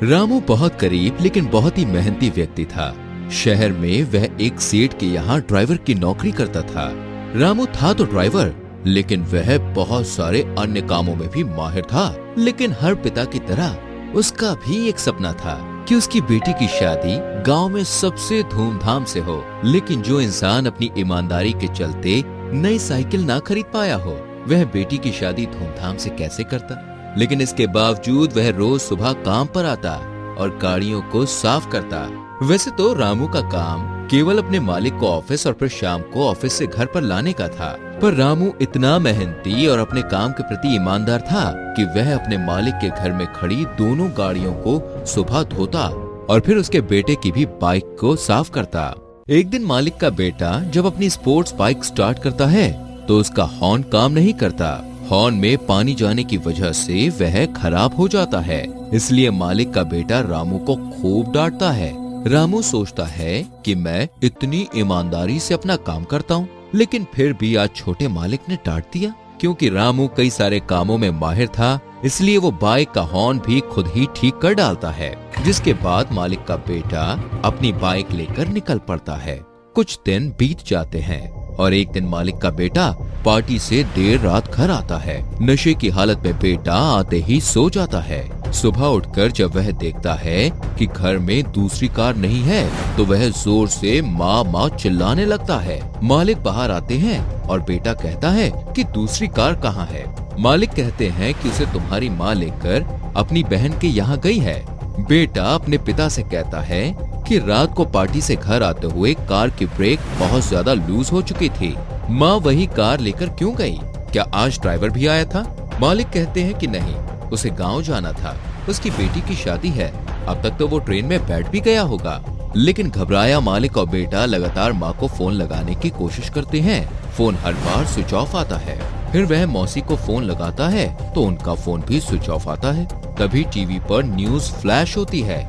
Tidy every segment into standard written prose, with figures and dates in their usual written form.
रामू बहुत गरीब लेकिन बहुत ही मेहनती व्यक्ति था। शहर में वह एक सेठ के यहाँ ड्राइवर की नौकरी करता था। रामू था तो ड्राइवर, लेकिन वह बहुत सारे अन्य कामों में भी माहिर था। लेकिन हर पिता की तरह उसका भी एक सपना था कि उसकी बेटी की शादी गांव में सबसे धूमधाम से हो। लेकिन जो इंसान अपनी ईमानदारी के चलते नई साइकिल ना खरीद पाया हो, वह बेटी की शादी धूमधाम से कैसे करता। लेकिन इसके बावजूद वह रोज सुबह काम पर आता और गाड़ियों को साफ करता। वैसे तो रामू का काम केवल अपने मालिक को ऑफिस और फिर शाम को ऑफिस से घर पर लाने का था, पर रामू इतना मेहनती और अपने काम के प्रति ईमानदार था कि वह अपने मालिक के घर में खड़ी दोनों गाड़ियों को सुबह धोता और फिर उसके बेटे की भी बाइक को साफ करता। एक दिन मालिक का बेटा जब अपनी स्पोर्ट्स बाइक स्टार्ट करता है तो उसका हॉर्न काम नहीं करता। हॉर्न में पानी जाने की वजह से वह खराब हो जाता है। इसलिए मालिक का बेटा रामू को खूब डांटता है। रामू सोचता है कि मैं इतनी ईमानदारी से अपना काम करता हूँ, लेकिन फिर भी आज छोटे मालिक ने डांट दिया। क्योंकि रामू कई सारे कामों में माहिर था, इसलिए वो बाइक का हॉर्न भी खुद ही ठीक कर डालता है। जिसके बाद मालिक का बेटा अपनी बाइक लेकर निकल पड़ता है। कुछ दिन बीत जाते हैं और एक दिन मालिक का बेटा पार्टी से देर रात घर आता है। नशे की हालत में बेटा आते ही सो जाता है। सुबह उठकर जब वह देखता है कि घर में दूसरी कार नहीं है तो वह जोर से माँ माँ चिल्लाने लगता है। मालिक बाहर आते हैं और बेटा कहता है कि दूसरी कार कहाँ है। मालिक कहते हैं कि उसे तुम्हारी माँ लेकर अपनी बहन के यहाँ गई है। बेटा अपने पिता से कहता है कि रात को पार्टी से घर आते हुए कार की ब्रेक बहुत ज्यादा लूज हो चुकी थी। माँ वही कार लेकर क्यों गई? क्या आज ड्राइवर भी आया था? मालिक कहते हैं कि नहीं, उसे गांव जाना था, उसकी बेटी की शादी है। अब तक तो वो ट्रेन में बैठ भी गया होगा। लेकिन घबराया मालिक और बेटा लगातार माँ को फोन लगाने की कोशिश करते हैं। फोन हर बार स्विच ऑफ आता है। फिर वह मौसी को फोन लगाता है तो उनका फोन भी स्विच ऑफ आता है। तभी टीवी पर न्यूज फ्लैश होती है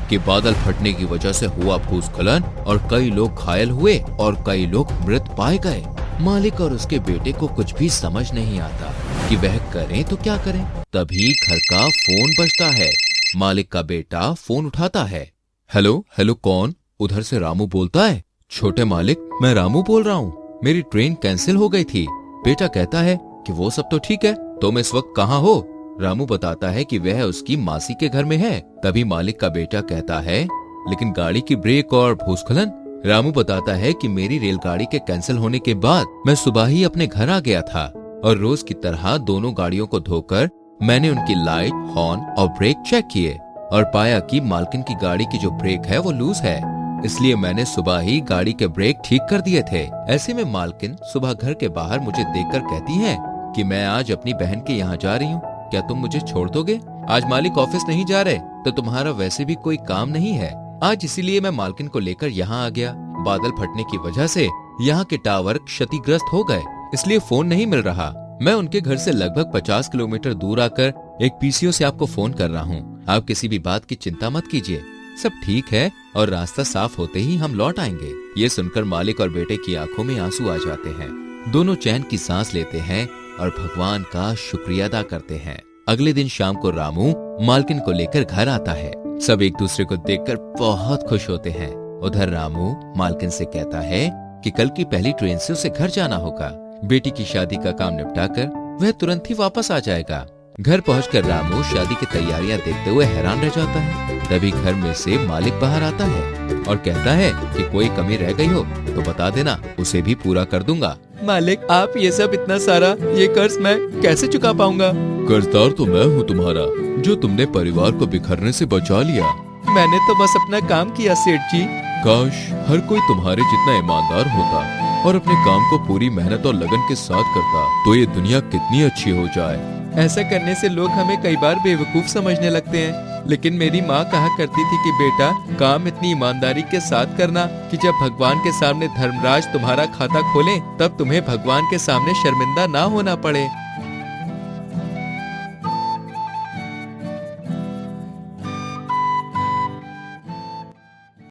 कि बादल फटने की वजह से हुआ भूस्खलन और कई लोग घायल हुए और कई लोग मृत पाए गए। मालिक और उसके बेटे को कुछ भी समझ नहीं आता कि वह करें तो क्या करें। तभी घर का फोन बजता है। मालिक का बेटा फोन उठाता है। हेलो हेलो, कौन? उधर से रामू बोलता है। छोटे मालिक, मैं रामू बोल रहा हूँ, मेरी ट्रेन कैंसिल हो गई थी। बेटा कहता है कि वो सब तो ठीक है, तुम इस वक्त कहाँ हो? रामू बताता है कि वह उसकी मासी के घर में है। तभी मालिक का बेटा कहता है, लेकिन गाड़ी की ब्रेक और भूस्खलन? रामू बताता है कि मेरी रेलगाड़ी के कैंसिल होने के बाद मैं सुबह ही अपने घर आ गया था और रोज की तरह दोनों गाड़ियों को धोकर मैंने उनकी लाइट, हॉर्न और ब्रेक चेक किए और पाया कि मालकिन की गाड़ी की जो ब्रेक है वो लूज है। इसलिए मैंने सुबह ही गाड़ी के ब्रेक ठीक कर दिए थे। ऐसे में मालकिन सुबह घर के बाहर मुझे देखकर कहती है कि मैं आज अपनी बहन के यहाँ जा रही हूँ, क्या तुम मुझे छोड़ दोगे? आज मालिक ऑफिस नहीं जा रहे तो तुम्हारा वैसे भी कोई काम नहीं है आज, इसीलिए मैं मालकिन को लेकर यहाँ आ गया। बादल फटने की वजह से यहाँ के टावर क्षतिग्रस्त हो गए, इसलिए फोन नहीं मिल रहा। मैं उनके घर से लगभग 50 किलोमीटर दूर आकर एक पीसीओ से आपको फोन कर रहा हूँ। आप किसी भी बात की चिंता मत कीजिए, सब ठीक है और रास्ता साफ होते ही हम लौट आएंगे। ये सुनकर मालिक और बेटे की आंखों में आंसू आ जाते हैं। दोनों चैन की सांस लेते हैं और भगवान का शुक्रिया अदा करते हैं। अगले दिन शाम को रामू मालकिन को लेकर घर आता है। सब एक दूसरे को देखकर बहुत खुश होते हैं। उधर रामू मालकिन से कहता है कि कल की पहली ट्रेन से उसे घर जाना होगा। बेटी की शादी का काम निपटाकर वह तुरंत ही वापस आ जाएगा। घर पहुंचकर रामू शादी की तैयारियां देखते हुए हैरान रह जाता है। तभी घर में से मालिक बाहर आता है और कहता है कि कोई कमी रह गई हो तो बता देना, उसे भी पूरा कर दूंगा। मालिक, आप ये सब इतना सारा ये कर्ज मैं कैसे चुका पाऊंगा? कर्जदार तो मैं हूँ तुम्हारा, जो तुमने परिवार को बिखरने से बचा लिया। मैंने तो बस अपना काम किया सेठ जी। काश हर कोई तुम्हारे जितना ईमानदार होता और अपने काम को पूरी मेहनत और लगन के साथ करता तो ये दुनिया कितनी अच्छी हो जाए। ऐसा करने से लोग हमें कई बार बेवकूफ समझने लगते हैं, लेकिन मेरी माँ कहा करती थी कि बेटा, काम इतनी ईमानदारी के साथ करना कि जब भगवान के सामने धर्मराज तुम्हारा खाता खोले तब तुम्हें भगवान के सामने शर्मिंदा ना होना पड़े।